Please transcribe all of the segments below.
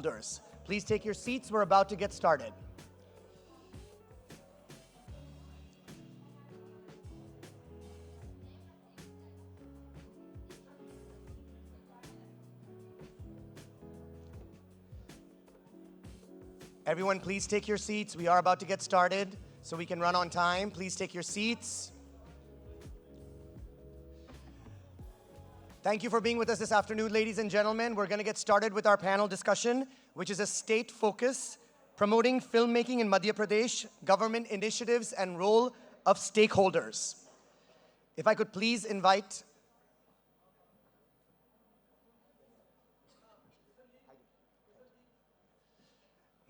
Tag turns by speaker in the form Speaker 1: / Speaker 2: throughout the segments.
Speaker 1: Holders. Please take your seats. We're about to get started. Everyone, please take your seats. We are about to get started so we can run on time. Please take your seats. Thank you for being with us this afternoon, ladies and gentlemen. We're going to get started with our panel discussion, which is a state focus, promoting filmmaking in Madhya Pradesh, government initiatives and role of stakeholders. If I could please invite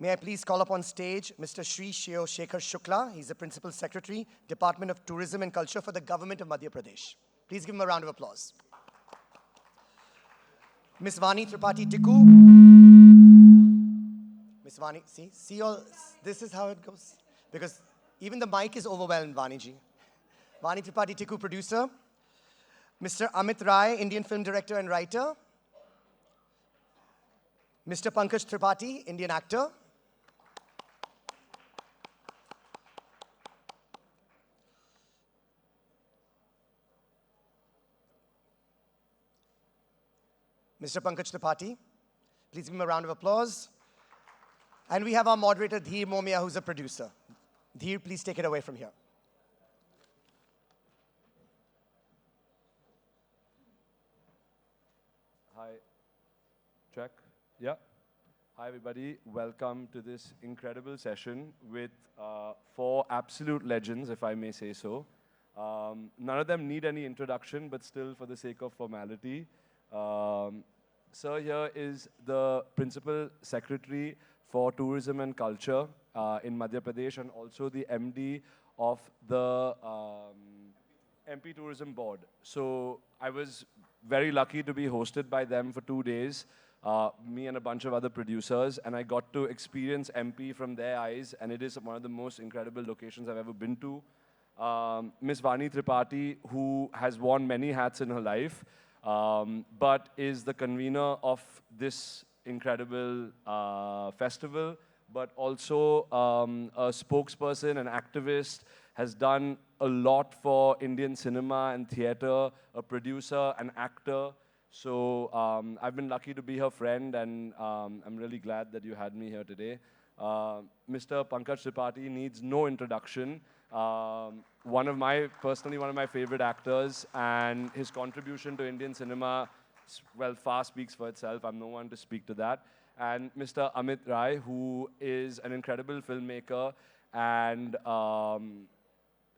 Speaker 1: May I please call up on stage Mr. Shri Sheo Shekhar Shukla. He's the Principal Secretary, Department of Tourism and Culture for the Government of Madhya Pradesh. Please give him a round of applause. Ms. Vani Tripathi Tikku. Ms. Vani, see all, this is how it goes. Because even the mic is overwhelmed, Vani ji. Vani Tripathi Tikku, producer. Mr. Amit Rai, Indian film director and writer. Mr. Pankaj Tripathi, Indian actor. Mr. Pankaj Tripathi, please give him a round of applause. And we have our moderator, Dheer Momia, who's a producer. Dheer, please take it away from here.
Speaker 2: Hi, check, yeah. Hi everybody, welcome to this incredible session with four absolute legends, if I may say so. None of them need any introduction, but still for the sake of formality. Sir here is the Principal Secretary for Tourism and Culture in Madhya Pradesh and also the MD of the MP Tourism Board. So I was very lucky to be hosted by them for 2 days, me and a bunch of other producers, and I got to experience MP from their eyes, and it is one of the most incredible locations I've ever been to. Ms. Vani Tripathi, who has worn many hats in her life, but is the convener of this incredible festival, but also a spokesperson, an activist, has done a lot for Indian cinema and theater, a producer, an actor. So I've been lucky to be her friend, and I'm really glad that you had me here today. Mr. Pankaj Tripathi needs no introduction. Personally one of my favorite actors, and his contribution to Indian cinema, well, far speaks for itself. I'm no one to speak to that. And Mr. Amit Rai, who is an incredible filmmaker, and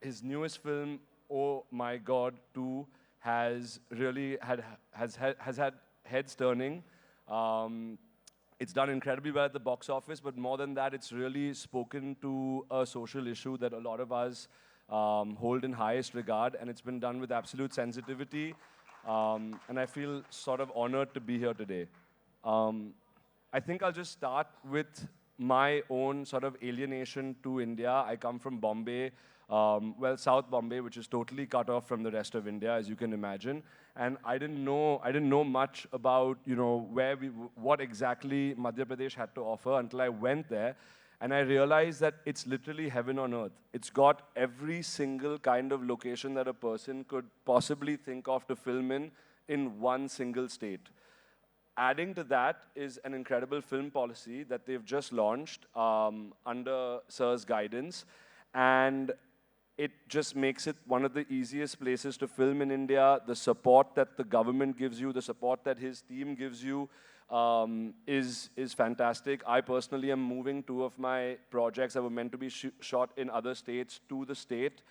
Speaker 2: his newest film, Oh My God 2, has really had heads turning. It's done incredibly well at the box office, but more than that, it's really spoken to a social issue that a lot of us hold in highest regard, and it's been done with absolute sensitivity, and I feel sort of honored to be here today. I think I'll just start with my own sort of alienation to India. I come from Bombay, well, South Bombay, which is totally cut off from the rest of India, as you can imagine. And I didn't know much about, what exactly Madhya Pradesh had to offer until I went there. And I realized that it's literally heaven on earth. It's got every single kind of location that a person could possibly think of to film in one single state. Adding to that is an incredible film policy that they've just launched under Sir's guidance. And it just makes it one of the easiest places to film in India. The support that the government gives you, the support that his team gives you is fantastic. I personally am moving 2 of my projects that were meant to be shot in other states to the state.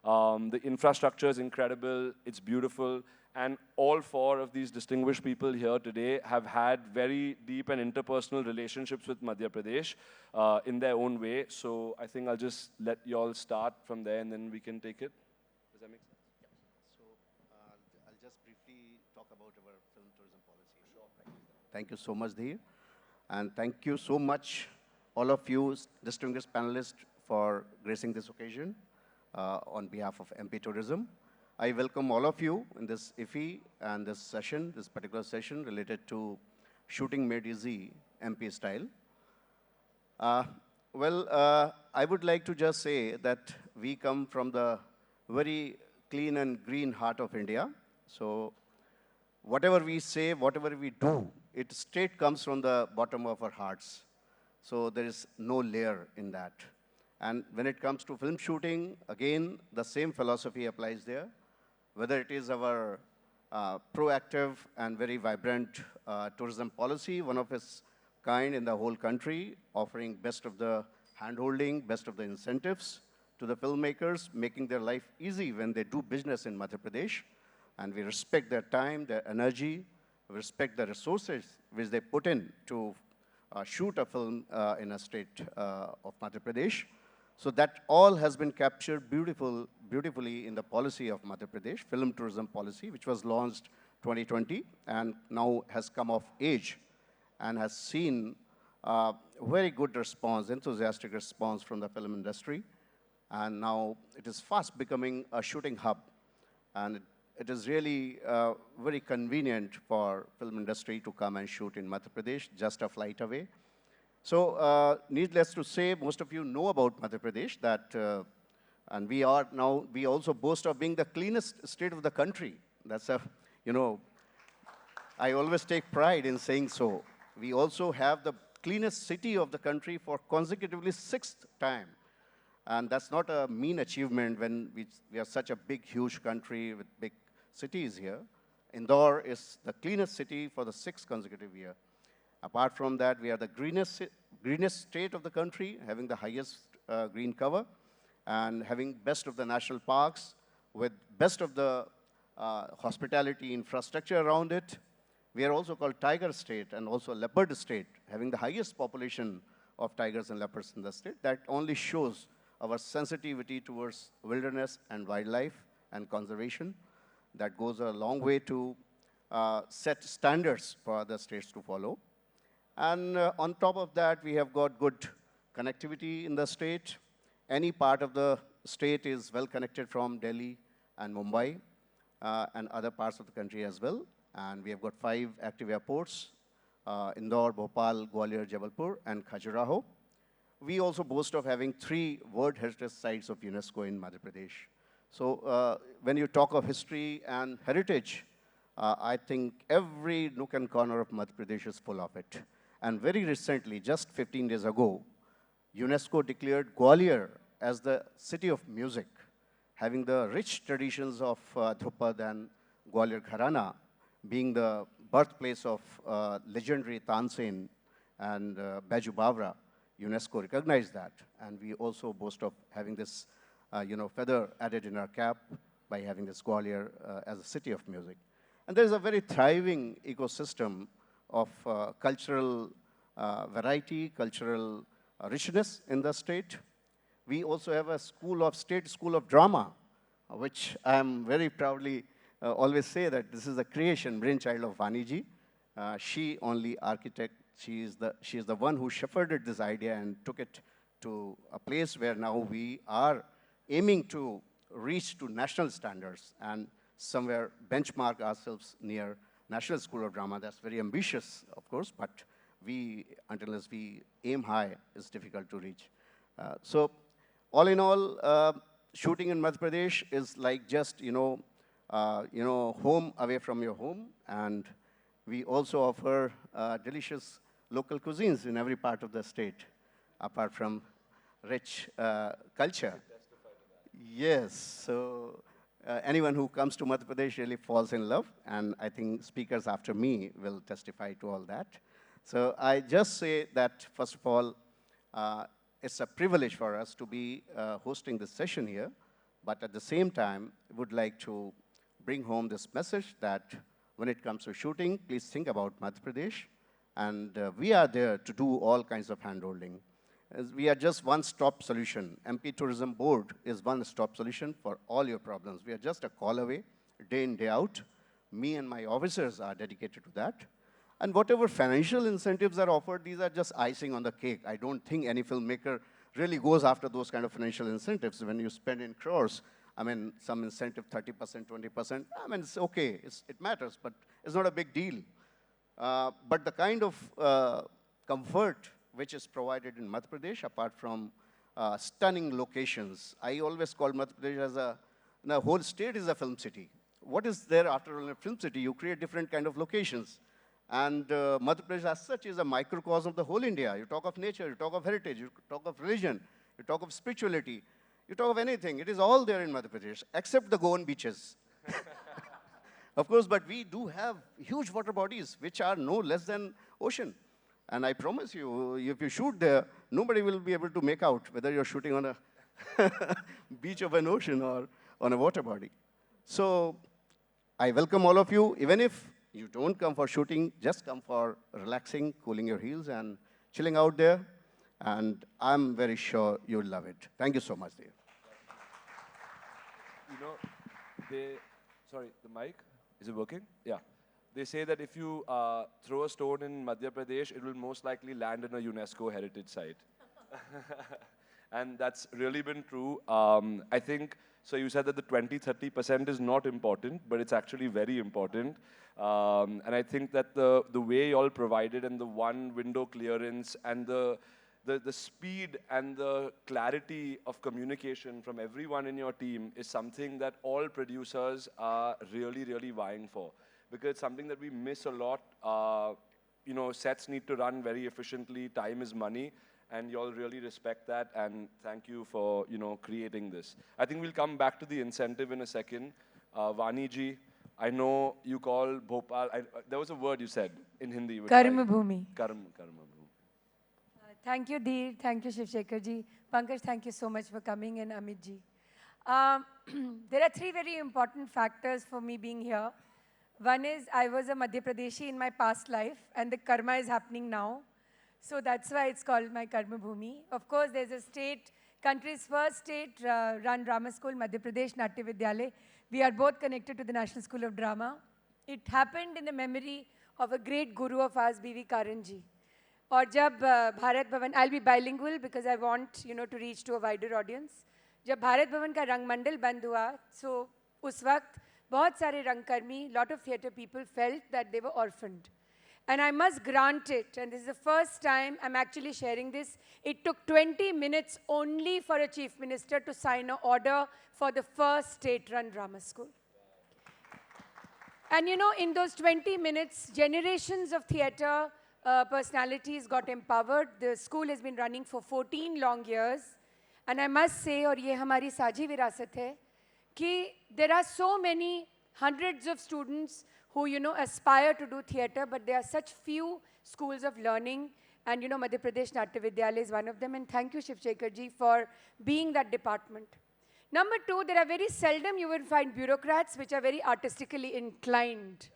Speaker 2: The infrastructure is incredible, it's beautiful, and all 4 of these distinguished people here today have had very deep and interpersonal relationships with Madhya Pradesh in their own way. So I think I'll just let you all start from there, and then we can take it. Does that make sense?
Speaker 3: Yeah. So I'll just briefly talk about our film tourism policy. Sure. Thank you so much, Dheer. And thank you so much, all of you distinguished panelists, for gracing this occasion on behalf of MP Tourism. I welcome all of you in this IFFI and this session, this particular session related to Shooting Made Easy, MP style. Uh, I would like to just say that we come from the very clean and green heart of India. So whatever we say, whatever we do, it straight comes from the bottom of our hearts. So there is no layer in that. And when it comes to film shooting, again, the same philosophy applies there. Whether it is our proactive and very vibrant tourism policy, one of its kind in the whole country, offering best of the handholding, best of the incentives to the filmmakers, making their life easy when they do business in Madhya Pradesh. And we respect their time, their energy, we respect the resources which they put in to shoot a film in a state of Madhya Pradesh. So that all has been captured beautifully in the policy of Madhya Pradesh, film tourism policy, which was launched 2020 and now has come of age and has seen very good response, enthusiastic response from the film industry. And now it is fast becoming a shooting hub. And it is really very convenient for film industry to come and shoot in Madhya Pradesh, just a flight away. So needless to say, most of you know about Madhya Pradesh, that, and we also boast of being the cleanest state of the country. That's I always take pride in saying so. We also have the cleanest city of the country for consecutively 6th time. And that's not a mean achievement when we are such a big, huge country with big cities here. Indore is the cleanest city for the 6th consecutive year. Apart from that, we are the greenest state of the country, having the highest green cover, and having best of the national parks, with best of the hospitality infrastructure around it. We are also called Tiger State and also Leopard State, having the highest population of tigers and leopards in the state. That only shows our sensitivity towards wilderness and wildlife and conservation. That goes a long way to set standards for other states to follow. And on top of that, we have got good connectivity in the state. Any part of the state is well connected from Delhi and Mumbai and other parts of the country as well. And we have got 5 active airports, Indore, Bhopal, Gwalior, Jabalpur, and Khajuraho. We also boast of having 3 World Heritage Sites of UNESCO in Madhya Pradesh. So when you talk of history and heritage, I think every nook and corner of Madhya Pradesh is full of it. And very recently, just 15 days ago, UNESCO declared Gwalior as the city of music, having the rich traditions of Dhrupad and Gwalior Gharana, being the birthplace of legendary Tansen and Baiju Bawra. UNESCO recognized that. And we also boast of having this feather added in our cap by having this Gwalior as a city of music. And there's a very thriving ecosystem of cultural variety, cultural richness in the state. We also have a state school of drama, which I am very proudly always say that this is a creation, brainchild of Vaniji. She only architect, she is the one who shepherded this idea and took it to a place where now we are aiming to reach to national standards and somewhere benchmark ourselves near National School of Drama. That's very ambitious, of course, but unless we aim high, it's difficult to reach. So all in all, shooting in Madhya Pradesh is like just, home away from your home. And we also offer delicious local cuisines in every part of the state, apart from rich culture. Yes, so anyone who comes to Madhya Pradesh really falls in love, and I think speakers after me will testify to all that. So I just say that, first of all, it's a privilege for us to be hosting this session here, but at the same time, would like to bring home this message that when it comes to shooting, please think about Madhya Pradesh, and we are there to do all kinds of handholding. We are just one-stop solution. MP Tourism Board is one-stop solution for all your problems. We are just a call away, day in, day out. Me and my officers are dedicated to that. And whatever financial incentives are offered, these are just icing on the cake. I don't think any filmmaker really goes after those kind of financial incentives. When you spend in crores, I mean, some incentive, 30%, 20%, I mean, it's okay, it matters, but it's not a big deal. But the kind of comfort which is provided in Madhya Pradesh, apart from stunning locations. I always call Madhya Pradesh as the whole state is a film city. What is there after all in a film city? You create different kind of locations. And Madhya Pradesh as such is a microcosm of the whole India. You talk of nature, you talk of heritage, you talk of religion, you talk of spirituality, you talk of anything. It is all there in Madhya Pradesh, except the Goan beaches. Of course, but we do have huge water bodies, which are no less than ocean. And I promise you, if you shoot there, nobody will be able to make out whether you're shooting on a beach of an ocean or on a water body. So I welcome all of you. Even if you don't come for shooting, just come for relaxing, cooling your heels, and chilling out there. And I'm very sure you'll love it. Thank you so much, dear.
Speaker 2: You know, sorry, the mic, is it working? Yeah. They say that if you throw a stone in Madhya Pradesh, it will most likely land in a UNESCO heritage site. And that's really been true. I think, so you said that the 20-30% is not important, but it's actually very important. And I think that the way you all provided and the one window clearance and the speed and the clarity of communication from everyone in your team is something that all producers are really, really vying for. Because it's something that we miss a lot. You know, sets need to run very efficiently, time is money, and you all really respect that, and thank you for, you know, creating this. I think we'll come back to the incentive in a second. Vani ji, I know you call Bhopal, there was a word you said in Hindi.
Speaker 4: Karma Bhumi.
Speaker 2: Karma Bhumi.
Speaker 4: Thank you, Dheer. Thank you, Shiv Shekhar ji. Pankaj, thank you so much for coming, and Amit ji. There are three very important factors for me being here. One is I was a Madhya Pradeshi in my past life, and the karma is happening now. So that's why it's called my Karma Bhumi. Of course, there's a state, country's first state-run drama school, Madhya Pradesh Natya Vidyalaya. We are both connected to the National School of Drama. It happened in the memory of a great guru of ours, B.V. Karanji. और जब Bharat Bhavan, I'll be bilingual because I want, you know, to reach to a wider audience. जब भारत भवन का रंगमंडल बंद हुआ, so उस वक्त बहुत सारे रंगकर्मी, lot of theatre people felt that they were orphaned. And I must grant it, and this is the first time I'm actually sharing this, it took 20 minutes only for a chief minister to sign an order for the first state-run drama school. And you know, in those 20 minutes, generations of theatre personalities got empowered. The school has been running for 14 long years. And I must say, और ये हमारी साझी विरासत है, कि there are so many hundreds of students who, you know, aspire to do theatre, but there are such few schools of learning. And, you know, Madhya Pradesh Natya Vidyalaya is one of them. And thank you, Shiv Shekhar ji, for being that department. Number two, there are very seldom you will find bureaucrats which are very artistically inclined.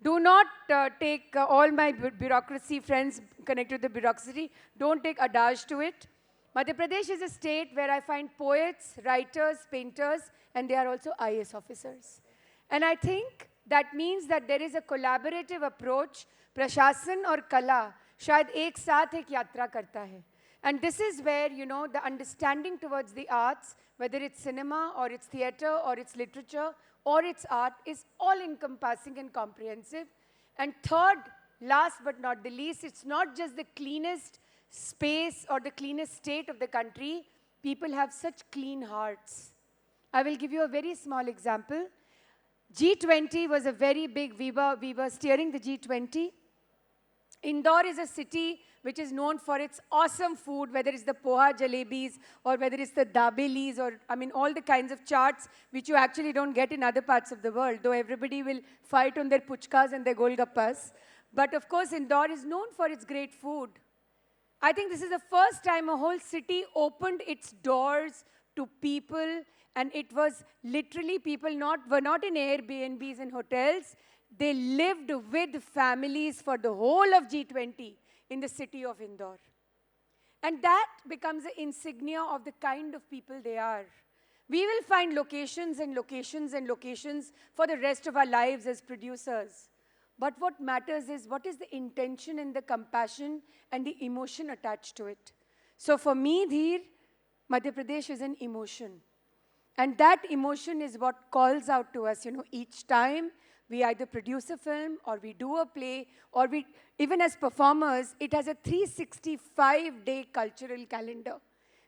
Speaker 4: Do not take all my bureaucracy friends connected to the bureaucracy, don't take adage to it. Madhya Pradesh is a state where I find poets, writers, painters, and they are also IAS officers. And I think that means that there is a collaborative approach. Prashasan or Kala shayad ek saath ek yatra karta hai. And this is where, you know, the understanding towards the arts, whether it's cinema or it's theatre or it's literature or it's art, is all-encompassing and comprehensive. And third, last but not the least, it's not just the cleanest space or the cleanest state of the country. People have such clean hearts. I will give you a very small example. G20 was a very big, we were steering the G20. Indore is a city which is known for its awesome food, whether it's the poha jalebis or whether it's the dabelis or, I mean, all the kinds of chaats which you actually don't get in other parts of the world, though everybody will fight on their puchkas and their golgappas. But of course, Indore is known for its great food. I think this is the first time a whole city opened its doors to people, and it was literally people were not in Airbnbs and hotels. They lived with families for the whole of G20 in the city of Indore. And that becomes the insignia of the kind of people they are. We will find locations and locations and locations for the rest of our lives as producers. But what matters is what is the intention and the compassion and the emotion attached to it. So for me, Dheer, Madhya Pradesh is an emotion. And that emotion is what calls out to us, you know, each time We either produce a film or we do a play or we, even as performers, it has a 365-day cultural calendar.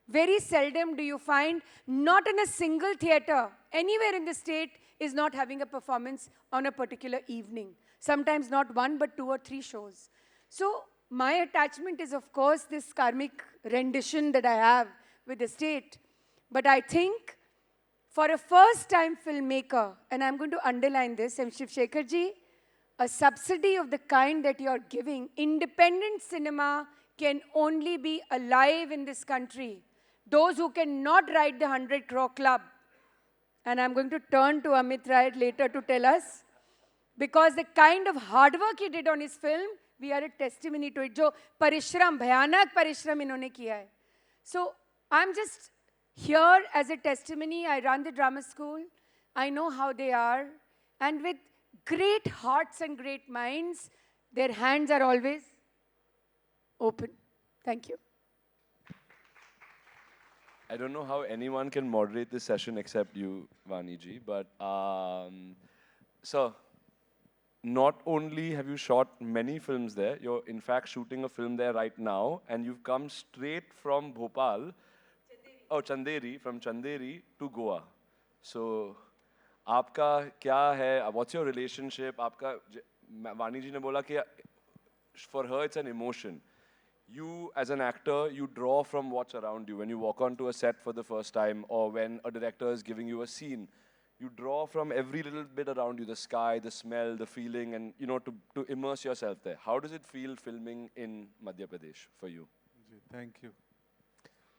Speaker 4: Very seldom do you find, not in a single theater, anywhere in the state is not having a performance on a particular evening. Sometimes not one, but 2 or 3 shows. So my attachment is, of course, this karmic rendition that I have with the state. But I think for a first-time filmmaker, and I'm going to underline this, M. Shiv Shekharji, a subsidy of the kind that you're giving, independent cinema can only be alive in this country. Those who cannot write the 100 crore club, and I'm going to turn to Amit Rai later to tell us, because the kind of hard work he did on his film, we are a testimony to it. जो परिश्रम, भयानक परिश्रम इन्होंने किया है. So I'm just here as a testimony. I run the drama school. I know how they are. And with great hearts and great minds, their hands are always open. Thank you.
Speaker 2: I don't know how anyone can moderate this session except you, Vani ji, but sir, not only have you shot many films there, you're in fact shooting a film there right now, and you've come straight from Bhopal, Chanderi, from Chanderi to Goa. So, आपका क्या है? What's your relationship? आपका वानी जी ने बोला कि for her it's an emotion. You, as an actor, you draw from what's around you. When you walk onto a set for the first time, or when a director is giving you a scene, you draw from every little bit around you, the sky, the smell, the feeling, and to immerse yourself there. How does it feel filming in Madhya Pradesh for you?
Speaker 5: Thank you.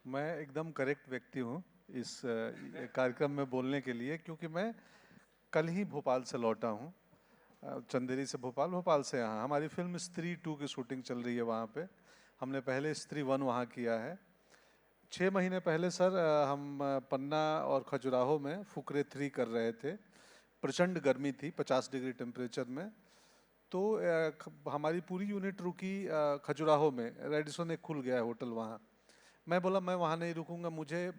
Speaker 5: मैं एकदम correct व्यक्ति हूँ इस कार्यक्रम में बोलने के लिए, क्योंकि मैं कल ही भोपाल से लौटा हूँ. चंदेरी से भोपाल, भोपाल से यहाँ. हमारी फिल्म स्त्री 2 की शूटिंग चल रही है वहाँ पे. हमने पहले स्त्री 1 वहाँ किया है. 6 महीने पहले सर हम पन्ना और खजुराहो में फुकरे 3 कर रहे थे. प्रचंड गर्मी थी, 50 डिग्री टेम्परेचर में. तो हमारी पूरी यूनिट रुकी खजुराहो में. रेडिसन एक खुल गया है होटल वहाँ. मैं बोला मैं वहाँ नहीं रुकूंगा, मुझे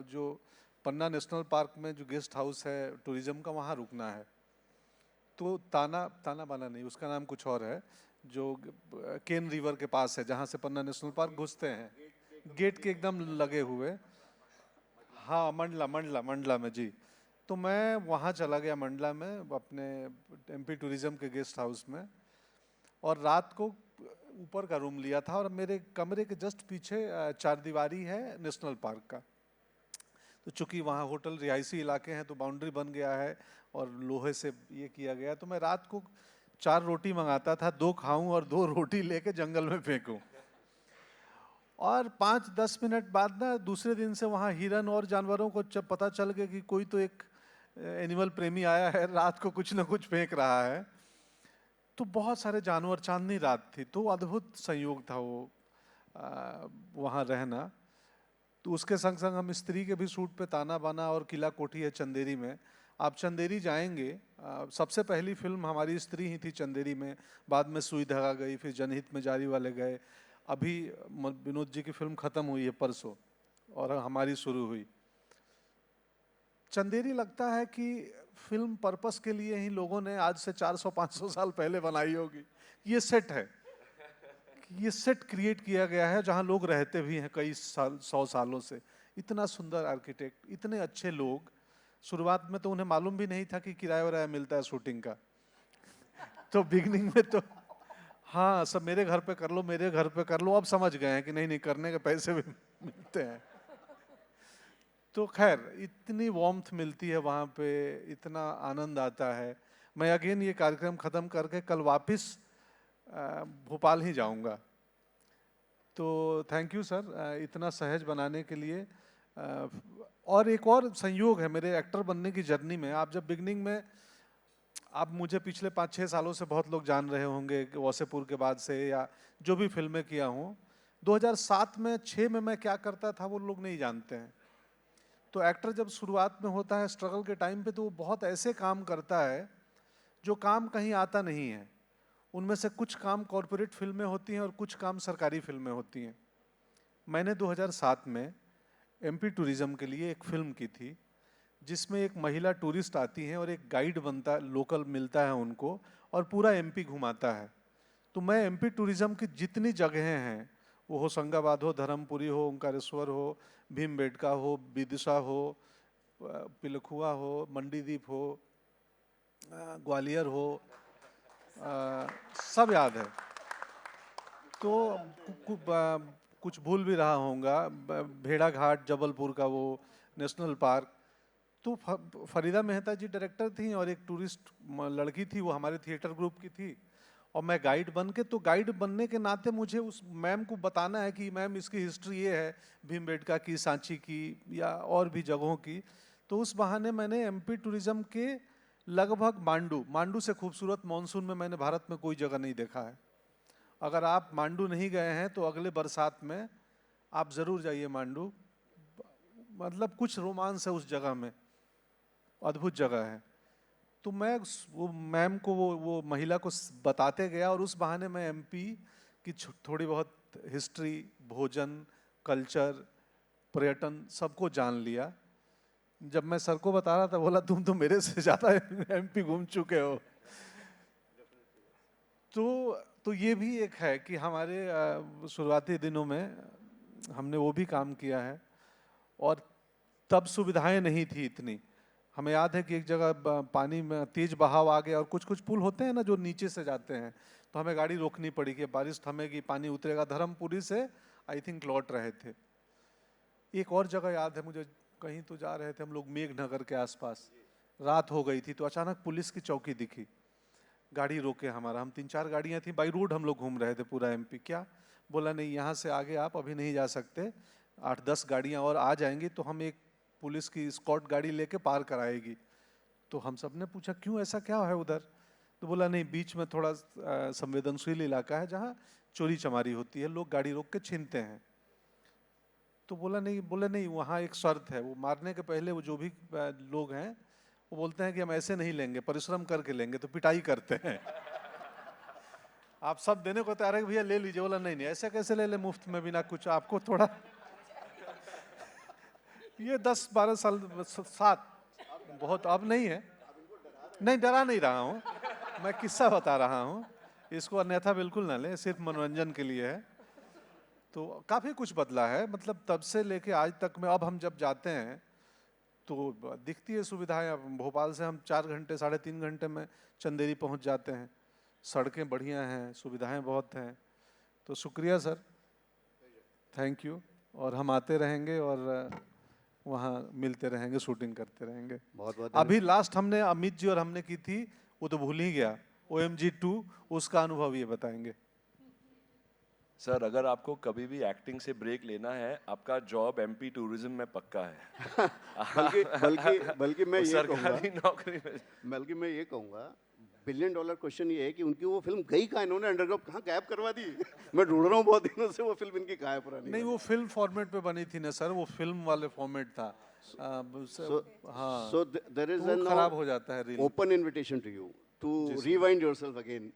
Speaker 5: जो पन्ना नेशनल पार्क में जो गेस्ट हाउस है टूरिज्म का, वहाँ रुकना है. तो ताना बाना नहीं, उसका नाम कुछ और है, जो केन रिवर के पास है, जहाँ से पन्ना नेशनल पार्क घुसते हैं, गेट के एकदम लगे हुए. हाँ, मंडला में जी. तो मैं वहाँ चला गया मंडला में अपने एमपी टूरिज्म के गेस्ट हाउस में, और रात को ऊपर का रूम लिया था, और मेरे कमरे के जस्ट पीछे 4 दीवारी है नेशनल पार्क का. तो चूंकि वहाँ होटल रिहायशी इलाके हैं तो बाउंड्री बन गया है और लोहे से ये किया गया. तो मैं रात को 4 रोटी मंगाता था, 2 खाऊं और 2 रोटी लेके जंगल में फेंकूं. और 5-10 मिनट बाद ना दूसरे दिन से वहाँ हिरन और जानवरों को जब पता चल गया कि कोई तो एक एनिमल प्रेमी आया है, रात को कुछ ना कुछ फेंक रहा है. तो बहुत सारे जानवर, चांदनी रात थी, तो अद्भुत संयोग था वो वहाँ रहना. तो उसके संग संग हम स्त्री के भी शूट पे ताना बाना और किला कोठी है चंदेरी में. आप चंदेरी जाएंगे, सबसे पहली फिल्म हमारी स्त्री ही थी चंदेरी में. बाद में सुई धागा गई, फिर जनहित में जारी वाले गए. अभी विनोद जी की फिल्म खत्म हुई है परसों, और हमारी शुरू हुई. चंदेरी लगता है कि फिल्म पर्पस के लिए ही लोगों ने आज से 400-500 साल पहले बनाई होगी. ये सेट है, ये सेट क्रिएट किया गया है जहाँ लोग रहते भी हैं कई साल, 100 सालों से. इतना सुंदर आर्किटेक्ट, इतने अच्छे लोग. शुरुआत में तो उन्हें मालूम भी नहीं था कि किराया वराया मिलता है शूटिंग का. तो बिगनिंग में तो हाँ, सब मेरे घर पे कर लो, मेरे घर पे कर लो. अब समझ गए हैं कि नहीं करने के पैसे भी मिलते हैं. तो खैर, इतनी वार्मथ मिलती है वहाँ पे, इतना आनंद आता है. मैं अगेन ये कार्यक्रम ख़त्म करके कल वापस भोपाल ही जाऊँगा. तो थैंक यू सर इतना सहज बनाने के लिए. और एक और संयोग है मेरे एक्टर बनने की जर्नी में. आप जब बिगनिंग में, आप मुझे पिछले 5-6 सालों से बहुत लोग जान रहे होंगे, वॉसेपुर के बाद से, या जो भी फिल्में किया हूँ. 2007 में 6 में मैं क्या करता था वो लोग नहीं जानते हैं. तो एक्टर जब शुरुआत में होता है स्ट्रगल के टाइम पे, तो वो बहुत ऐसे काम करता है जो काम कहीं आता नहीं है. उनमें से कुछ काम कॉरपोरेट फिल्में होती हैं और कुछ काम सरकारी फिल्में होती हैं. मैंने 2007 में एमपी टूरिज्म के लिए एक फिल्म की थी जिसमें एक महिला टूरिस्ट आती हैं और एक गाइड बनता है, लोकल मिलता है उनको और पूरा एमपी घुमाता है। तो मैं एमपी टूरिज्म की जितनी जगहें हैं, वो होशंगाबाद हो, धर्मपुरी हो, ओंकारेश्वर हो, भीमबेटका हो, विदिशा हो, पिलखुआ हो, मंडीदीप हो, ग्वालियर हो, सब याद है। तो कुछ भूल भी रहा होऊंगा, भेड़ा घाट, जबलपुर का वो नेशनल पार्क। तो फरीदा मेहता जी डायरेक्टर थी और एक टूरिस्ट लड़की थी, वो हमारे थिएटर ग्रुप की थी, और मैं गाइड बन के, तो गाइड बनने के नाते मुझे उस मैम को बताना है कि मैम इसकी हिस्ट्री ये है, भीमबेटका की, सांची की या और भी जगहों की। तो उस बहाने मैंने एमपी टूरिज्म के लगभग मांडू से खूबसूरत मानसून में मैंने भारत में कोई जगह नहीं देखा है। अगर आप मांडू नहीं गए हैं तो अगले बरसात में आप ज़रूर जाइए मांडू। मतलब कुछ रोमांस है उस जगह में, अद्भुत जगह है। तो मैं वो मैम को, वो महिला को बताते गया और उस बहाने मैं एमपी की थोड़ी बहुत हिस्ट्री, भोजन, कल्चर, पर्यटन सबको जान लिया। जब मैं सर को बता रहा था, बोला तुम तो मेरे से ज़्यादा एमपी घूम चुके हो। तो ये भी एक है कि हमारे शुरुआती दिनों में हमने वो भी काम किया है, और तब सुविधाएं नहीं थी इतनी। हमें याद है कि एक जगह पानी में तेज बहाव आ गया और कुछ कुछ पुल होते हैं ना जो नीचे से जाते हैं, तो हमें गाड़ी रोकनी पड़ी कि बारिश थमेगी, पानी उतरेगा। धर्मपुरी से आई थिंक लौट रहे थे। एक और जगह याद है मुझे, कहीं तो जा रहे थे हम लोग मेघनगर के आसपास, रात हो गई थी, तो अचानक पुलिस की चौकी दिखी, गाड़ी रोके हमारा। हम 3-4 गाड़ियाँ थी, बाई रोड हम लोग घूम रहे थे पूरा एमपी। क्या बोला, नहीं यहाँ से आगे आप अभी नहीं जा सकते, 8-10 गाड़ियाँ और आ जाएंगी तो हम एक पुलिस की स्कॉट गाड़ी लेके पार कराएगी। तो हम सब ने पूछा क्यों, ऐसा क्या है उधर? तो बोला नहीं, बीच में थोड़ा संवेदनशील इलाका है जहाँ चोरी चमारी होती है, लोग गाड़ी रोक के छीनते हैं। तो बोले नहीं वहाँ एक शर्त है, वो मारने के पहले वो जो भी लोग हैं वो बोलते हैं कि हम ऐसे नहीं लेंगे, परिश्रम करके लेंगे, तो पिटाई करते हैं। आप सब देने को तैयार है भैया ले लीजिए। बोला नहीं ऐसे कैसे ले ले मुफ्त में बिना कुछ, आपको थोड़ा ये 10-12 साल 7 बहुत अब नहीं है। नहीं डरा नहीं रहा हूँ, मैं किस्सा बता रहा हूँ, इसको अन्यथा बिल्कुल ना ले, सिर्फ मनोरंजन के लिए है। तो काफ़ी कुछ बदला है, मतलब तब से लेके आज तक में। अब हम जब जाते हैं तो दिखती है सुविधाएं। अब भोपाल से हम 4 घंटे 3.5 घंटे में चंदेरी पहुंच जाते हैं, सड़कें बढ़िया हैं, सुविधाएं बहुत हैं। तो शुक्रिया सर, थैंक यू। और हम आते रहेंगे और वहाँ मिलते रहेंगे, शूटिंग करते रहेंगे।
Speaker 3: बहुत बहुत
Speaker 5: अभी लास्ट हमने अमित जी और हमने की थी, वो तो भूल ही गया, OMG 2, उसका अनुभव ये बताएंगे।
Speaker 2: सर अगर आपको कभी भी एक्टिंग से ब्रेक लेना है, आपका जॉब एमपी टूरिज्म में पक्का है।
Speaker 3: बल्कि मैं ये कहूँगा,
Speaker 2: सरकारी नौकरी में।
Speaker 3: बल्कि मैं ये कहूँगा, $1 बिलियन क्वेश्चन ये है कि उनकी वो फिल्म गई कहाँ, इन्होंने अंडरग्राउंड कहाँ गायब करवा दी। मैं ढूंढ रहा हूँ बहुत दिनों से वो फिल्म इनकी कहाँ है पुरानी।
Speaker 5: नहीं वो फिल्म फॉर्मेट पे बनी थी ना सर, वो फिल्म वाले फॉर्मेट था। हाँ,
Speaker 3: So there is
Speaker 5: तो
Speaker 3: an
Speaker 5: वो खराब हो जाता है reel.
Speaker 3: open invitation to you to rewind yourself again,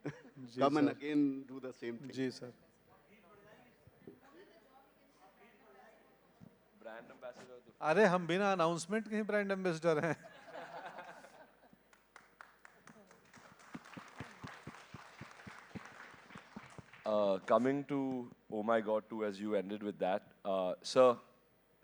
Speaker 3: come and again do the same thing.
Speaker 5: जी सर।
Speaker 2: ब्रांड एम्बेसडर तो
Speaker 5: अरे हम बिना अनाउंसमेंट के ही ब्रांड एम्बेसडर हैं।
Speaker 2: Coming to Oh My God 2, as you ended with that, sir,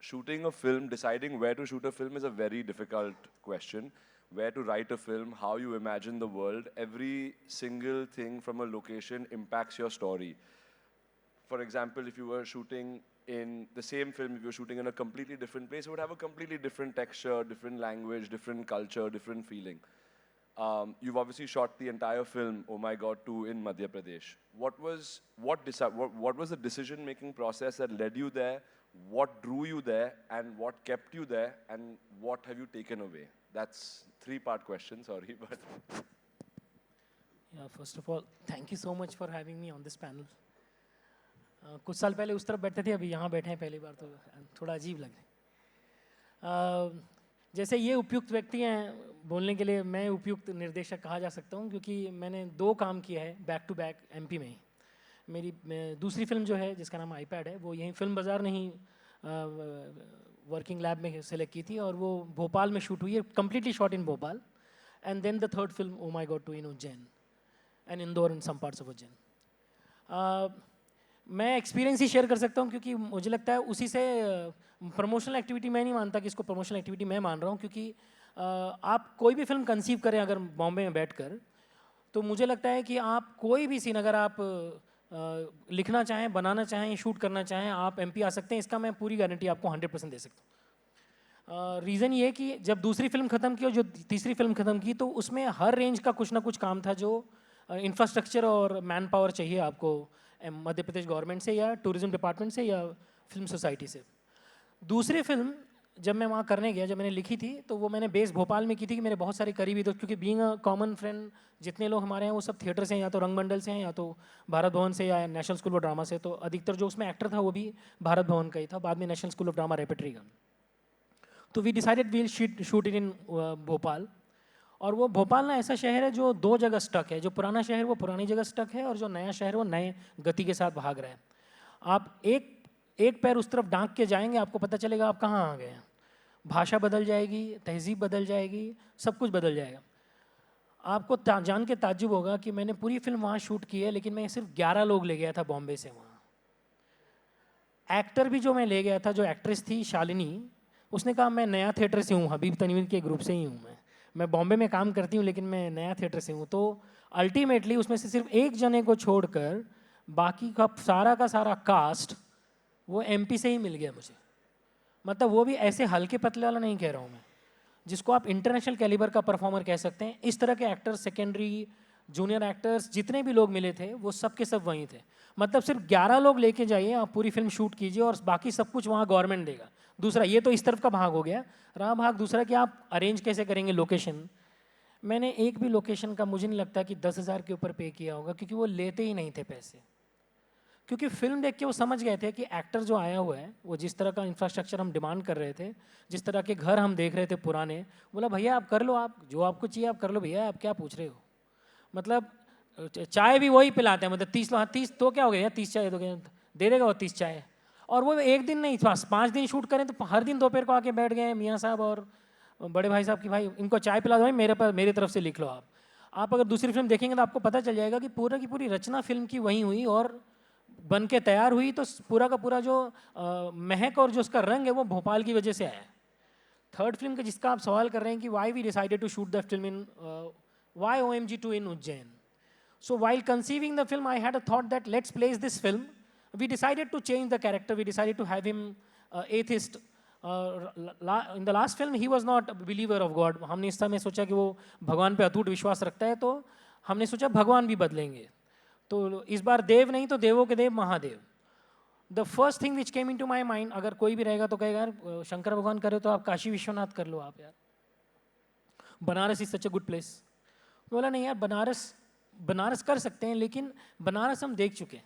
Speaker 2: shooting a film, deciding where to shoot a film is a very difficult question. Where to write a film, how you imagine the world, every single thing from a location impacts your story. For example, if you were shooting in the same film, if you were shooting in a completely different place, it would have a completely different texture, different language, different culture, different feeling. You've obviously shot the entire film, Oh My God 2, in Madhya Pradesh. What was the decision-making process that led you there? What drew you there, and what kept you there, and what have you taken away? That's 3-part question, sorry, but
Speaker 6: Yeah, first of all, thank you so much for having me on this panel. कुछ साल पहले उस तरफ बैठे थे, अभी यहाँ बैठे हैं पहली बार, तो थोड़ा अजीब लग रहा है। जैसे ये उपयुक्त व्यक्ति हैं बोलने के लिए, मैं उपयुक्त निर्देशक कहा जा सकता हूँ, क्योंकि मैंने 2 काम किया है बैक टू बैक एमपी में ही। मेरी दूसरी फिल्म जो है जिसका नाम iPad है, वो यहीं फिल्म बाज़ार नहीं वर्किंग लैब में सेलेक्ट की थी और वो भोपाल में शूट हुई है, completely shot in Bhopal. And then the third film Oh my God two in Ujjain and Indore in some parts of Ujjain. मैं एक्सपीरियंस ही शेयर कर सकता हूँ क्योंकि मुझे लगता है उसी से प्रमोशनल एक्टिविटी मैं नहीं मानता कि इसको प्रमोशनल एक्टिविटी मैं मान रहा हूँ, क्योंकि आप कोई भी फिल्म कंसीव करें अगर बॉम्बे में बैठकर, तो मुझे लगता है कि आप कोई भी सीन अगर आप लिखना चाहें, बनाना चाहें, शूट करना चाहें, आप एमपी आ सकते हैं. इसका मैं पूरी गारंटी आपको 100% दे सकता हूँ. रीज़न ये कि जब दूसरी फिल्म ख़त्म की और जो तीसरी फिल्म ख़त्म की तो उसमें हर रेंज का कुछ ना कुछ काम था जो इंफ्रास्ट्रक्चर और मैन पावर चाहिए आपको मध्य प्रदेश गवर्नमेंट से या टूरिज्म डिपार्टमेंट से या फिल्म सोसाइटी से. दूसरी फिल्म जब मैं वहाँ करने गया, जब मैंने लिखी थी तो वो मैंने बेस भोपाल में की थी कि मेरे बहुत सारे करीबी दोस्त, क्योंकि बीइंग अ कॉमन फ्रेंड जितने लोग हमारे हैं वो सब थिएटर से हैं, या तो रंगमंडल से हैं या तो भारत भवन से या नेशनल स्कूल ऑफ ड्रामा से. तो अधिकतर जो उसमें एक्टर था वो भी भारत भवन का ही था, बाद में National School of Drama repertory का. तो we decided we'll shoot it in Bhopal. और वो भोपाल ना ऐसा शहर है जो दो जगह स्टक है. जो पुराना शहर वो पुरानी जगह स्टक है और जो नया शहर वो नए गति के साथ भाग रहा है. आप एक पैर उस तरफ डांक के जाएंगे आपको पता चलेगा आप कहाँ आ गए हैं. भाषा बदल जाएगी, तहजीब बदल जाएगी, सब कुछ बदल जाएगा. आपको जान के ताज्जुब होगा कि मैंने पूरी फिल्म वहाँ शूट की है, लेकिन मैं सिर्फ 11 लोग ले गया था बॉम्बे से वहाँ. एक्टर भी जो मैं ले गया था, जो एक्ट्रेस थी शालिनी, उसने कहा मैं नया थिएटर से हूँ, हबीब तनवीर के ग्रुप से ही हूँ. मैं बॉम्बे में काम करती हूँ लेकिन मैं नया थिएटर से हूँ. तो अल्टीमेटली उसमें से सिर्फ एक जने को छोड़कर बाकी का सारा कास्ट वो एमपी से ही मिल गया मुझे. मतलब वो भी ऐसे हल्के पतले वाला नहीं कह रहा हूँ मैं, जिसको आप इंटरनेशनल कैलिबर का परफॉर्मर कह सकते हैं. इस तरह के एक्टर्स, सेकेंडरी जूनियर एक्टर्स जितने भी लोग मिले थे वो सब के सब वहीं थे. मतलब सिर्फ 11 लोग लेके जाइए, आप पूरी फिल्म शूट कीजिए और बाकी सब कुछ वहाँ गवर्नमेंट देगा. दूसरा ये तो इस तरफ का भाग हो गया. रहा भाग दूसरा कि आप अरेंज कैसे करेंगे लोकेशन. मैंने एक भी लोकेशन का मुझे नहीं लगता कि 10,000 के ऊपर पे किया होगा, क्योंकि वो लेते ही नहीं थे पैसे. क्योंकि फिल्म देख के वो समझ गए थे कि एक्टर जो आया हुआ है वो जिस तरह का इंफ्रास्ट्रक्चर हम डिमांड कर रहे थे, जिस तरह के घर हम देख रहे थे पुराने, बोला भैया आप कर लो, आप जो आपको चाहिए आप कर लो भैया, आप क्या पूछ रहे हो. मतलब चाय भी वही पिलाते हैं. मतलब 30 तो क्या हो गया, 30 चाय दे देगा वो 30 चाय. और वो एक दिन नहीं, 5 दिन शूट करें तो हर दिन दोपहर को आके बैठ गए मियाँ साहब और बड़े भाई साहब की भाई इनको चाय पिला दो भाई, मेरे तरफ से लिख लो आप. आप अगर दूसरी फिल्म देखेंगे तो आपको पता चल जाएगा कि पूरा की पूरी रचना फिल्म की वहीं हुई और बन के तैयार हुई. तो पूरा का पूरा जो महक और जो उसका रंग है वो भोपाल की वजह से आया. थर्ड फिल्म का जिसका आप सवाल कर रहे हैं कि why we decided to shoot the film in why OMG2 in Ujjain. So while conceiving the film, I had a thought that let's place this film. We decided to change the character. We decided to have him atheist. In the last film, he was not a believer of God. हमने इस समय सोचा कि वो भगवान पे अटूट विश्वास रखता है, तो हमने सोचा भगवान भी बदलेंगे. तो इस बार देव नहीं तो देवों के देव Mahadev. The first thing which came into my mind, अगर कोई भी रहेगा तो कहेगा यार शंकर भगवान करे तो आप काशी विश्वनाथ कर लो आप यार. Banaras is such a good place. बोला नहीं यार बनारस कर सकते हैं, लेकिन बनारस हम देख चुके हैं.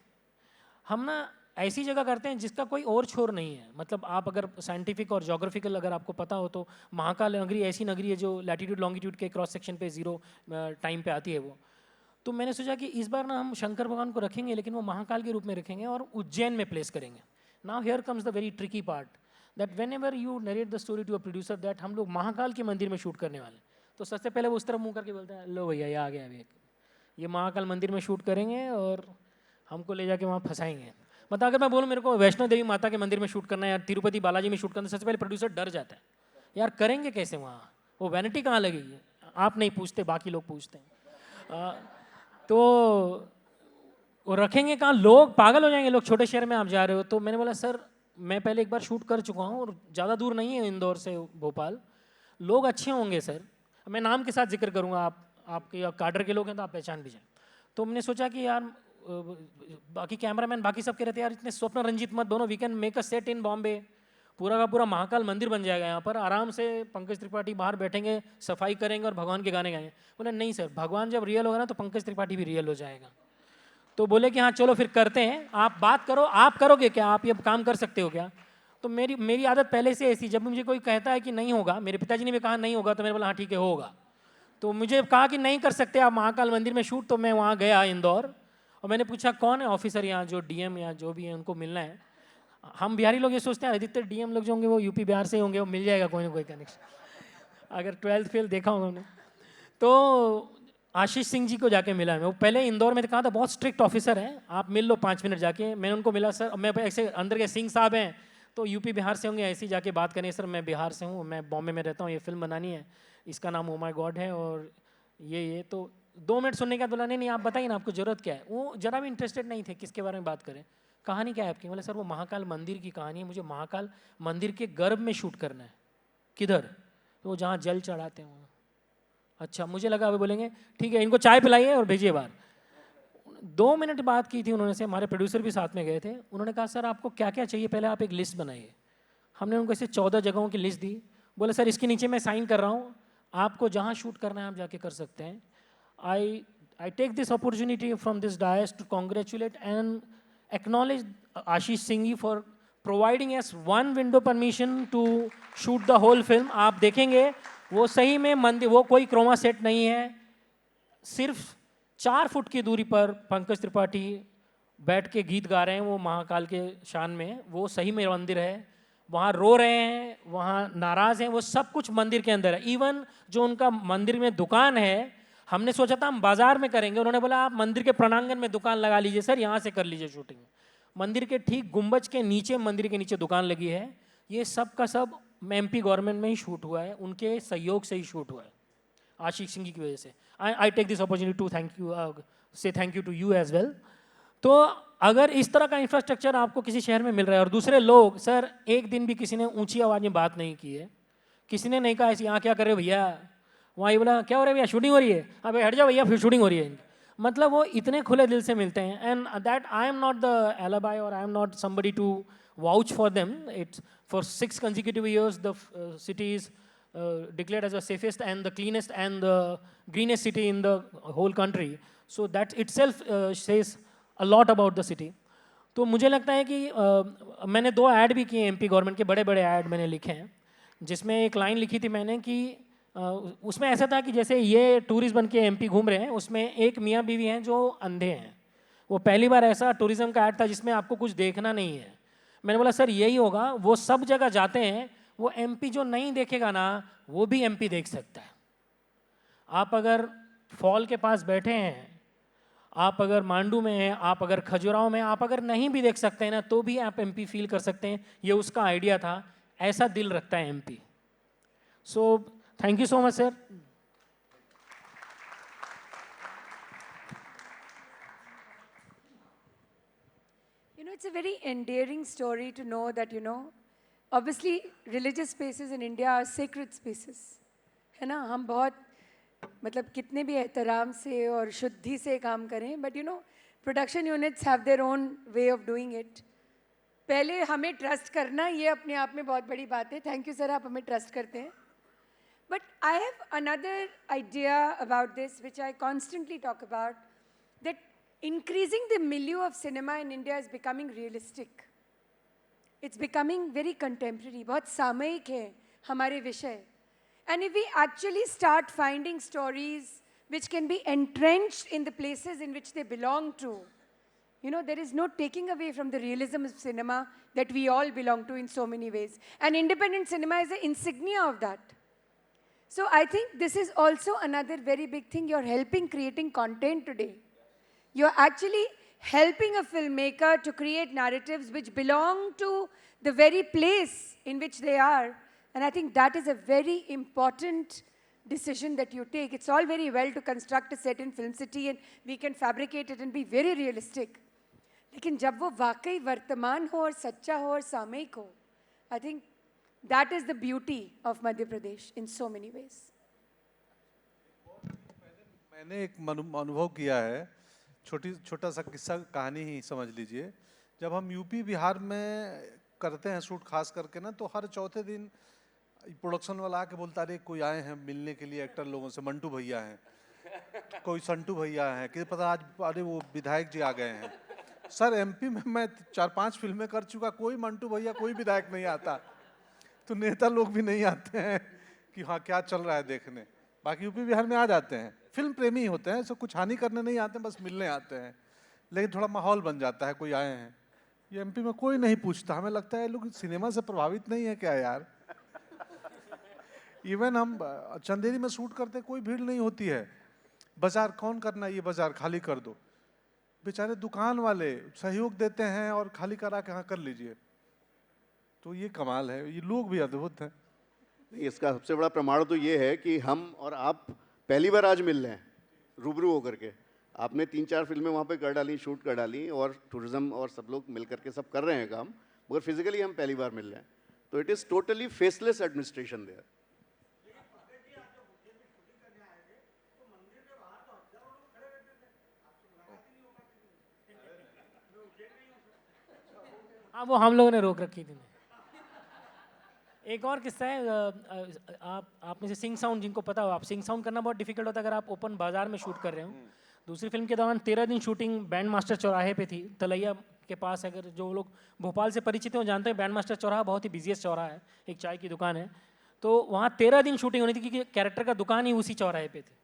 Speaker 6: हम ना ऐसी जगह करते हैं जिसका कोई और छोर नहीं है. मतलब आप अगर साइंटिफिक और जोग्राफिकल अगर आपको पता हो तो महाकाल नगरी ऐसी नगरी है जो लैटिट्यूड लॉन्गिट्यूड के क्रॉस सेक्शन पे 0 टाइम पे आती है वो. तो मैंने सोचा कि इस बार ना हम शंकर भगवान को रखेंगे लेकिन वो महाकाल के रूप में रखेंगे और उज्जैन में प्लेस करेंगे. Now here comes the very tricky part that whenever you narrate the story to a producer that हम लोग महाकाल के मंदिर में शूट करने वाले. तो सबसे पहले वो उस तरफ मुँह करके बोलते हैं लो भैया ये आ गया अभी, ये महाकाल मंदिर में शूट करेंगे और हमको ले जाके वहाँ फंसाएंगे. मतलब अगर मैं बोलूँ मेरे को वैष्णो देवी माता के मंदिर में शूट करना है या तिरुपति बालाजी में शूट करना है, सबसे पहले प्रोड्यूसर डर जाता है यार करेंगे कैसे वहाँ, वो वैनिटी कहाँ लगेगी. आप नहीं पूछते, बाकी लोग पूछते हैं. तो वो रखेंगे कहाँ, लोग पागल हो जाएंगे, लोग छोटे शहर में आप जा रहे हो. तो मैंने बोला सर मैं पहले एक बार शूट कर चुका हूँ और ज़्यादा दूर नहीं है इंदौर से भोपाल, लोग अच्छे होंगे सर. मैं नाम के साथ जिक्र करूँगा, आपके काडर के लोग हैं तो आप पहचान भी जाए. तो हमने सोचा कि यार बाकी कैमरामैन बाकी सब कह रहे थे यार इतने स्वप्न रंजित मत बनो, we can make a set in Bombay, पूरा का पूरा महाकाल मंदिर बन जाएगा यहाँ पर, आराम से पंकज त्रिपाठी बाहर बैठेंगे, सफाई करेंगे और भगवान के गाने गाएंगे. बोले नहीं सर, भगवान जब रियल होगा ना तो पंकज त्रिपाठी भी रियल हो जाएगा. तो बोले कि हाँ चलो फिर करते हैं, आप बात करो, आप करोगे क्या, आप ये काम कर सकते हो क्या. तो मेरी आदत पहले से ऐसी, जब मुझे कोई कहता है कि नहीं होगा, मेरे पिताजी ने भी कहा नहीं होगा, तो मैंने बोला हाँ ठीक है होगा. तो मुझे कहा कि नहीं कर सकते आप महाकाल मंदिर में शूट. तो मैं वहाँ गया इंदौर और मैंने पूछा कौन है ऑफिसर यहाँ जो DM या जो भी है उनको मिलना है. हम बिहारी लोग ये सोचते हैं अधिकतर डीएम लोग जो होंगे वो यूपी बिहार से होंगे, वो मिल जाएगा कोई ना कोई कनेक्शन, अगर 12th फेल देखा होगा उन्होंने। तो आशीष सिंह जी को जाके मिला मैं, वो पहले इंदौर में कहा था बहुत स्ट्रिक्ट ऑफिसर हैं, आप मिल लो 5 मिनट जाके। मैंने उनको मिला, सर मैं ऐसे अंदर के सिंह साहब हैं तो यूपी बिहार से होंगे, ऐसे ही जाके बात करें, सर मैं बिहार से हूँ, मैं बॉम्बे में रहता हूँ, ये फिल्म बनानी है, इसका नाम ओ माई गॉड है, और ये तो 2 मिनट सुनने का बोला, नहीं आप बताइए ना आपको ज़रूरत क्या है। वो ज़रा भी इंटरेस्टेड नहीं थे किसके बारे में बात करें, कहानी क्या है आपकी। बोले सर वो महाकाल मंदिर की कहानी है, मुझे महाकाल मंदिर के गर्भ में शूट करना है। किधर? तो वो जहाँ जल चढ़ाते हैं वहाँ। अच्छा, मुझे लगा वे बोलेंगे ठीक है इनको चाय पिलाइए और भेजिए बाहर। 2 मिनट बात की थी उन्होंने से, हमारे प्रोड्यूसर भी साथ में गए थे। उन्होंने कहा सर आपको क्या क्या चाहिए पहले आप एक लिस्ट बनाइए। हमने उनको ऐसे 14 जगहों की लिस्ट दी। बोले सर इसके नीचे मैं साइन कर रहा हूँ, आपको जहाँ शूट करना है आप जाके कर सकते हैं। I take this opportunity from this dais to congratulate and acknowledge Ashish Singhi for providing us 1 window permission to shoot the whole film. आप देखेंगे वो सही में मंदिर, वो कोई क्रोमा सेट नहीं है, सिर्फ 4 फुट की दूरी पर पंकज त्रिपाठी बैठ के गीत गा रहे हैं वो महाकाल के शान में, वो सही में मंदिर है। वहाँ रो रहे हैं, वहाँ नाराज़ हैं, वो सब कुछ मंदिर के अंदर है। इवन जो उनका मंदिर में दुकान है, हमने सोचा था हम बाजार में करेंगे, उन्होंने बोला आप मंदिर के प्रांगण में दुकान लगा लीजिए सर, यहाँ से कर लीजिए शूटिंग। मंदिर के ठीक गुंबज के नीचे, मंदिर के नीचे दुकान लगी है। ये सब का सब एमपी गवर्नमेंट में ही शूट हुआ है, उनके सहयोग से ही शूट हुआ है, आशीष सिंह की वजह से। I take this opportunity to say thank you to you as well. तो अगर इस तरह का इंफ्रास्ट्रक्चर आपको किसी शहर में मिल रहा है, और दूसरे लोग, सर एक दिन भी किसी ने ऊंची आवाज़ में बात नहीं की है, किसी ने नहीं कहा ऐसे यहाँ क्या कर रहे हो भैया, वहाँ ये बोला क्या हो रहा है भैया शूटिंग हो रही है, अबे हट जाओ भैया फिर शूटिंग हो रही है। मतलब वो इतने खुले दिल से मिलते हैं, and that I am not the alibi or I am not somebody to vouch for them. It's for 6 consecutive years the city is declared as the safest and the cleanest and the greenest city in the whole country. So that itself says a lot about the city. तो मुझे लगता है कि मैंने 2 add भी किए MP government के, बड़े बड़े ऐड मैंने लिखे हैं, जिसमें एक लाइन लिखी थी मैंने कि उसमें ऐसा था कि जैसे ये टूरिस्ट बन के एमपी घूम रहे हैं, उसमें एक मियाँ बीवी हैं जो अंधे हैं। वो पहली बार ऐसा टूरिज्म का ऐड था जिसमें आपको कुछ देखना नहीं है। मैंने बोला सर यही होगा, वो सब जगह जाते हैं, वो एमपी जो नहीं देखेगा ना वो भी एमपी देख सकता है। आप अगर फॉल के पास बैठे हैं, आप अगर मांडू में हैं, आप अगर खजुराहो में, आप अगर नहीं भी देख सकते हैं ना तो भी आप एमपी फील कर सकते हैं। ये उसका आइडिया था, ऐसा दिल रखता है MP. So thank you so much sir.
Speaker 4: It's a very endearing story to know that, obviously religious spaces in India are sacred spaces. है ना, हम बहुत मतलब कितने भी एहतराम से और शुद्धि से काम करें, but production units have their own way of doing it. पहले हमें ट्रस्ट करना, ये अपने आप में बहुत बड़ी बात है। थैंक यू सर, आप हमें ट्रस्ट करते हैं। But I have another idea about this which I constantly talk about, that increasing the milieu of cinema in India is becoming realistic. It's becoming very contemporary. बहुत सामयिक है हमारे विषय. And if we actually start finding stories which can be entrenched in the places in which they belong to, there is no taking away from the realism of cinema that we all belong to in so many ways. And independent cinema is the insignia of that. So I think this is also another very big thing. You're helping creating content today. You're actually helping a filmmaker to create narratives which belong to the very place in which they are. And I think that is a very important decision that you take. It's all very well to construct a set in Film City and we can fabricate it and be very realistic. लेकिन जब वो वाकई वर्तमान हो और सच्चा हो और सामयिक हो, I think that is the beauty of Madhya Pradesh in so many ways.
Speaker 5: मैंने एक अनुभव किया है, छोटा सा किस्सा कहानी ही समझ लीजिए। जब हम यूपी बिहार में करते हैं शूट खास करके ना, तो हर चौथे दिन प्रोडक्शन वाला आके बोलता अरे कोई आए हैं मिलने के लिए एक्टर लोगों से, मंटू भैया हैं, कोई संटू भैया हैं, कि पता आज अरे वो विधायक जी आ गए हैं। सर एमपी में मैं 4-5 फिल्में कर चुका, कोई मंटू भैया कोई विधायक नहीं आता, तो नेता लोग भी नहीं आते हैं कि हाँ क्या चल रहा है देखने। बाकी यूपी बिहार में आ जाते हैं, फिल्म प्रेमी होते हैं, सब कुछ हानि करने नहीं आते, बस मिलने आते हैं, लेकिन थोड़ा माहौल बन जाता है कोई आए हैं। ये एमपी में कोई नहीं पूछता, हमें लगता है लोग सिनेमा से प्रभावित नहीं है क्या यार। इवन हम चंदेरी में शूट करते कोई भीड़ नहीं होती है, बाजार कौन करना, ये बाजार खाली कर दो, बेचारे दुकान वाले सहयोग देते हैं और खाली करा के हाँ कर लीजिए। तो ये कमाल है, ये लोग भी अद्भुत हैं।
Speaker 3: इसका सबसे बड़ा प्रमाण तो ये है कि हम और आप पहली बार आज मिल रहे हैं रूबरू होकर के। आपने 3-4 फिल्में वहाँ पे कर डाली, शूट कर डाली, और टूरिज्म और सब लोग मिल करके सब कर रहे हैं काम, मगर फिजिकली हम पहली बार मिल रहे हैं। तो it is totally faceless administration there.
Speaker 6: हाँ, वो हम लोगों ने रोक रखी थी। एक और किस्सा है, आप में से सिंग साउंड जिनको पता हो, आप सिंग साउंड करना बहुत डिफिकल्ट होता है अगर आप ओपन बाजार में शूट कर रहे हो। दूसरी फिल्म के दौरान 13 दिन शूटिंग बैंड मास्टर चौराहे पे थी, तलैया के पास। अगर जो लोग भोपाल से परिचित हैं वो जानते हैं बैंड मास्टर चौराहा बहुत ही बिजिएस्ट चौराहा है, एक चाय की दुकान है। तो वहाँ 13 दिन शूटिंग होनी थी क्योंकि कैरेक्टर का दुकान ही उसी चौराहे पे थी।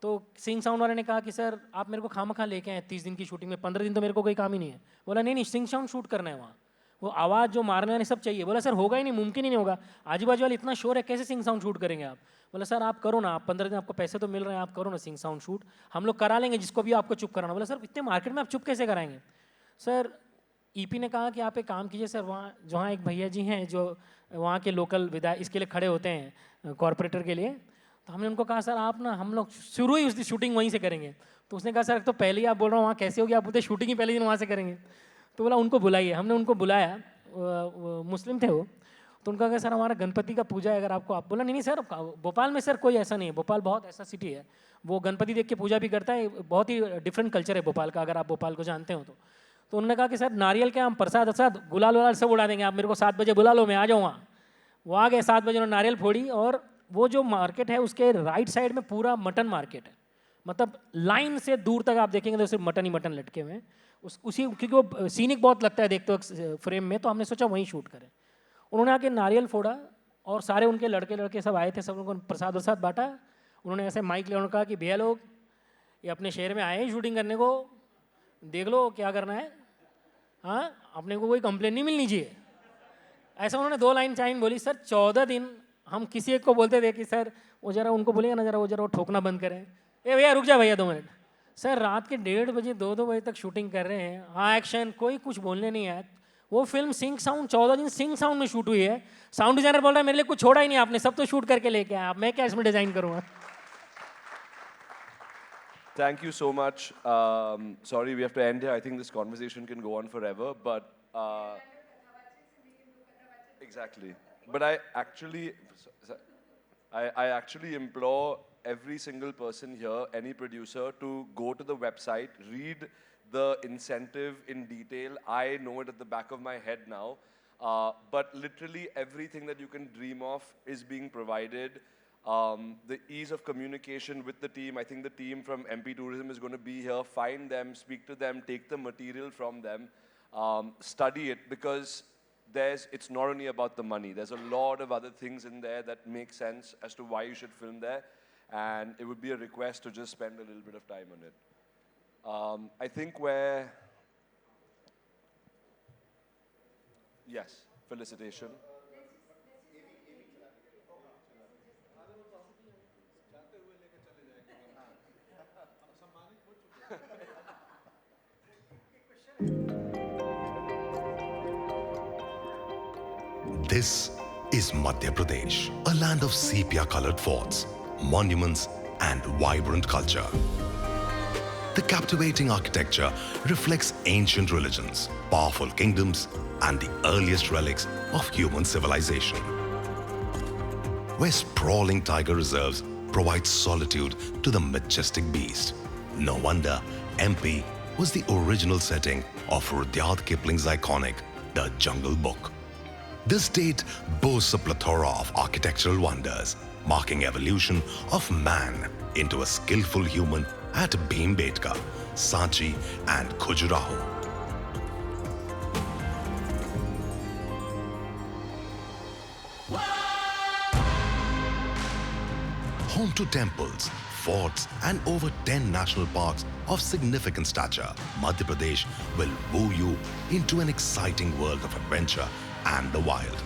Speaker 6: तो सिंग साउंड वाले ने कहा कि सर आप मेरे को खामखा लेके आए 30 दिन की शूटिंग में, 15 दिन तो मेरे को कोई काम ही नहीं है। बोला नहीं सिंग साउंड शूट करना है वहाँ, वो आवाज़ जो मारने वाले सब चाहिए। बोला सर होगा ही नहीं, मुमकिन ही नहीं होगा, आजू बाजू वाले इतना शोर है, कैसे सिंग साउंड शूट करेंगे आप। बोला सर आप करो ना, आप 15 दिन आपको पैसे तो मिल रहे हैं, आप करो ना सिंग साउंड शूट, हम लोग करा लेंगे जिसको भी आपको चुप कराना। बोला सर इतने मार्केट में आप चुप कैसे कराएंगे। सर ईपी ने कहा कि आप एक काम कीजिए सर, वहाँ जहाँ एक भैया जी हैं जो वहाँ के लोकल विधायक इसके लिए खड़े होते हैं कॉरपोरेटर के लिए। तो हमने उनको कहा सर आप ना, हम लोग शुरू ही उसकी शूटिंग वहीं से करेंगे। तो उसने कहा सर तो पहले ही आप बोल रहे हो वहाँ कैसे होगी, आप बोलते शूटिंग ही पहले दिन वहाँ से करेंगे। तो बोला उनको बुलाइए। हमने उनको बुलाया, मुस्लिम थे वो। तो उनका कहा सर हमारा गणपति का पूजा है, अगर आपको। आप बोला नहीं सर भोपाल में सर कोई ऐसा नहीं है, भोपाल बहुत ऐसा सिटी है, वो गणपति देख के पूजा भी करता है, बहुत ही डिफरेंट कल्चर है भोपाल का, अगर आप भोपाल को जानते हो तो। तो उन्होंने कहा कि सर नारियल के हम प्रसाद अरसाद गुलाल वुलाल सब उड़ा देंगे, आप मेरे को 7 बजे बुला लो, मैं आ जाऊँ वहाँ। वो आ गए 7 बजे, उन्होंने नारियल फोड़ी। और वो जो मार्केट है उसके राइट साइड में पूरा मटन मार्केट है, मतलब लाइन से दूर तक आप देखेंगे तो सिर्फ मटन ही मटन लटके हुए हैं उसी, क्योंकि वो सीनिक बहुत लगता है देखते हो फ्रेम में। तो हमने सोचा वहीं शूट करें। उन्होंने आके नारियल फोड़ा और सारे उनके लड़के सब आए थे, सब लोगों को प्रसाद वरसाद बांटा। उन्होंने ऐसे माइक ले उन्होंने कहा कि भैया लोग ये अपने शहर में आए हैं शूटिंग करने को, देख लो क्या करना है, हाँ अपने को कोई कंप्लेन नहीं मिलनी चाहिए। ऐसा उन्होंने 2 लाइन चाइन बोली। सर 14 दिन हम किसी एक को बोलते थे कि सर वो जरा उनको बोलिएगा ना, जरा वो ठोकना बंद करें, ए भैया रुक जा भैया 2 मिनट। सर रात के 1:30 बजे 2-2 बजे तक शूटिंग कर रहे हैं, हाँ एक्शन, कोई कुछ बोलने नहीं आया। वो फिल्म सिंग साउंड 14 दिन सिंग साउंड में शूट हुई है। साउंड डिजाइनर बोल रहा है मेरे लिए कुछ छोड़ा ही नहीं आपने, सब तो शूट करके लेके आया, मैं क्या इसमें डिजाइन करूँगा।
Speaker 2: Thank you so much. Sorry, we have to end here. I think this conversation can go on forever, but exactly. But I actually implore every single person here, any producer, to go to the website, read the incentive in detail. I know it at the back of my head now, but literally everything that you can dream of is being provided. The ease of communication with the team. I think the team from MP Tourism is going to be here. Find them, speak to them, take the material from them, study it, because it's not only about the money. There's a lot of other things in there that make sense as to why you should film there, and it would be a request to just spend a little bit of time on it. I think yes, felicitation.
Speaker 7: This is Madhya Pradesh, a land of sepia-colored forts, monuments, and vibrant culture. The captivating architecture reflects ancient religions, powerful kingdoms, and the earliest relics of human civilization. Where sprawling tiger reserves provide solitude to the majestic beast. No wonder MP was the original setting of Rudyard Kipling's iconic The Jungle Book. This state boasts a plethora of architectural wonders, marking evolution of man into a skillful human at Bhimbetka, Sanchi and Khajuraho. Home to temples, forts, and over 10 national parks of significant stature, Madhya Pradesh will woo you into an exciting world of adventure and the wild.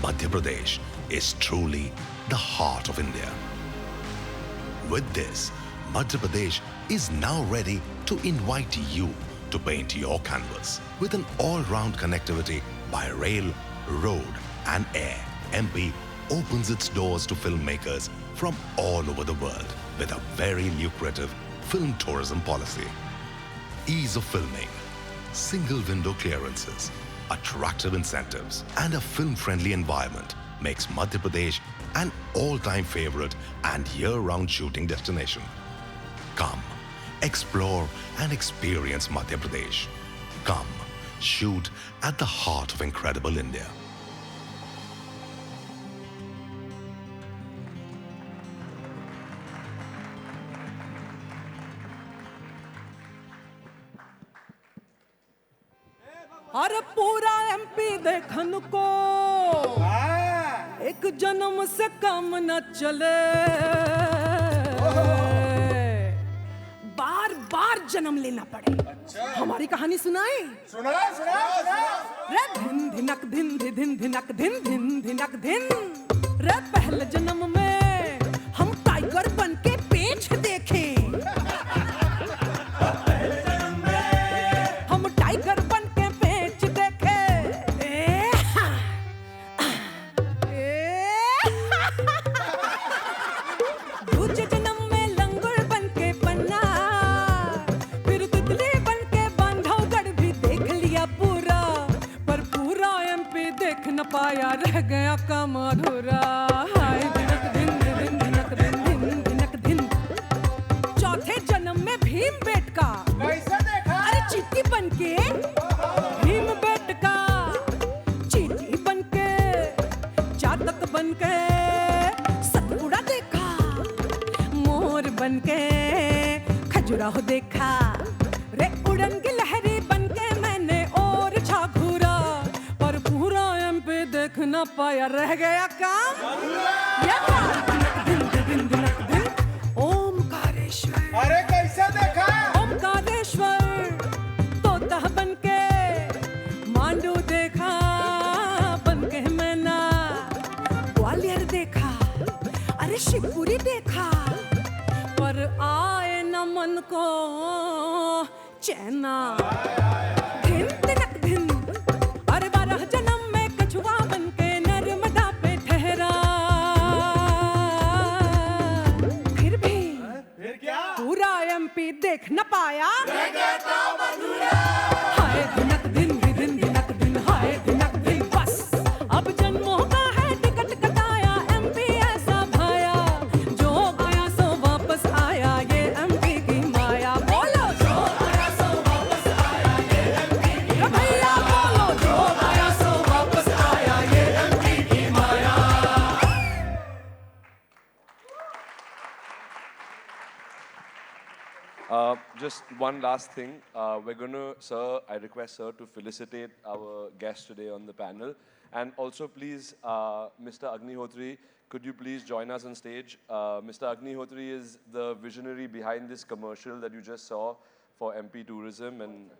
Speaker 7: Madhya Pradesh is truly the heart of India. With this, Madhya Pradesh is now ready to invite you to paint your canvas. With an all-round connectivity by rail, road and air, MP opens its doors to filmmakers from all over the world with a very lucrative film tourism policy. Ease of filming, single window clearances, attractive incentives and a film-friendly environment makes Madhya Pradesh an all-time favorite and year-round shooting destination. Come, explore and experience Madhya Pradesh. Come, shoot at the heart of incredible India.
Speaker 8: अरे पूरा MP देखन को एक जन्म से कम न चले, बार बार जन्म लेना पड़े। हमारी कहानी सुनाए? रे धिन धिनक धिन धिन धिनक धिन धिन धिनक धिन। रे पहले जन्म में हम टाइगर बन के पेंच देखे, हम टाइगर बन के पेंच देखे। दूसरे जन्म में लंगूर बन के पन्ना, फिर तितली बन के बांधवगढ़ भी देख लिया पूरा, पर पूरा एमपी देख न पाया, रह गया काम अधूरा। हाय धिनक धिन धिन धिनक धिन धिन धिनक धिन। चौथे जन्म में भीम बेटका कैसे देखा? अरे चींटी बन के भीम बेटका, चींटी बन के, चातक बन के सतपुड़ा देखा, मोर बन के खजुराहो देखा। रे उड़न की लहरी बन के मैंने और छा घूरा, पर पूरा एमपी देख न पाया, रह गया काम या दिन दिन दिन दिन। ओमकारेश्वर, अरे कैसे देखा? ओमकारेश्वर तोता बन के, मांडू देखा बन के मैना, ग्वालियर देखा, अरे शिवपुरी देखा, पर आए न मन को चैना। धिन तिनक धिन, अरे 12 जन्म में कछुआ बन के नर्मदा पे ठहरा, फिर भी पूरा एमपी देख न पाया, हाय धिनक दिन दिन धिनक दिन, हाय धिनक दिन। बस अब जन्मों का है टिकट कटाया, एमपी ऐसा भाया, जो आया सो वापस आया, ये एमपी की माया। बोलो जो आया सो वापस आया, ये एमपी की भैया, बोलो जो आया सो वापस आया, ये एमपी की माया।
Speaker 2: Just one last thing. We're going to, sir, I request sir to felicitate our guest today on the panel. And also, please, Mr. Agnihotri, could you please join us on stage? Mr. Agnihotri is the visionary behind this commercial that you just saw for MP Tourism. And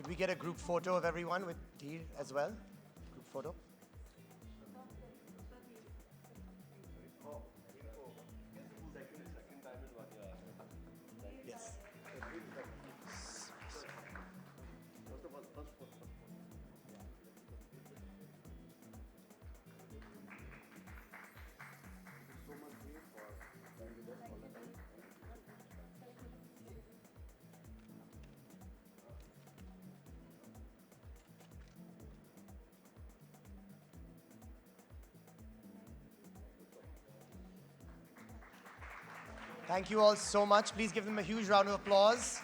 Speaker 1: Could we get a group photo of everyone with Dheer as well? Group photo. Yes. Thank you all so much. Please give them a huge round of applause.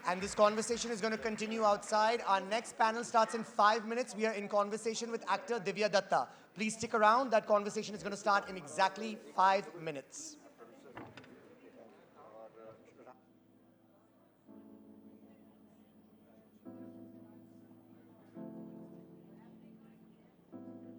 Speaker 1: And this conversation is going to continue outside. Our next panel starts in 5 minutes. We are in conversation with actor Divya Datta. Please stick around. That conversation is going to start in exactly 5 minutes.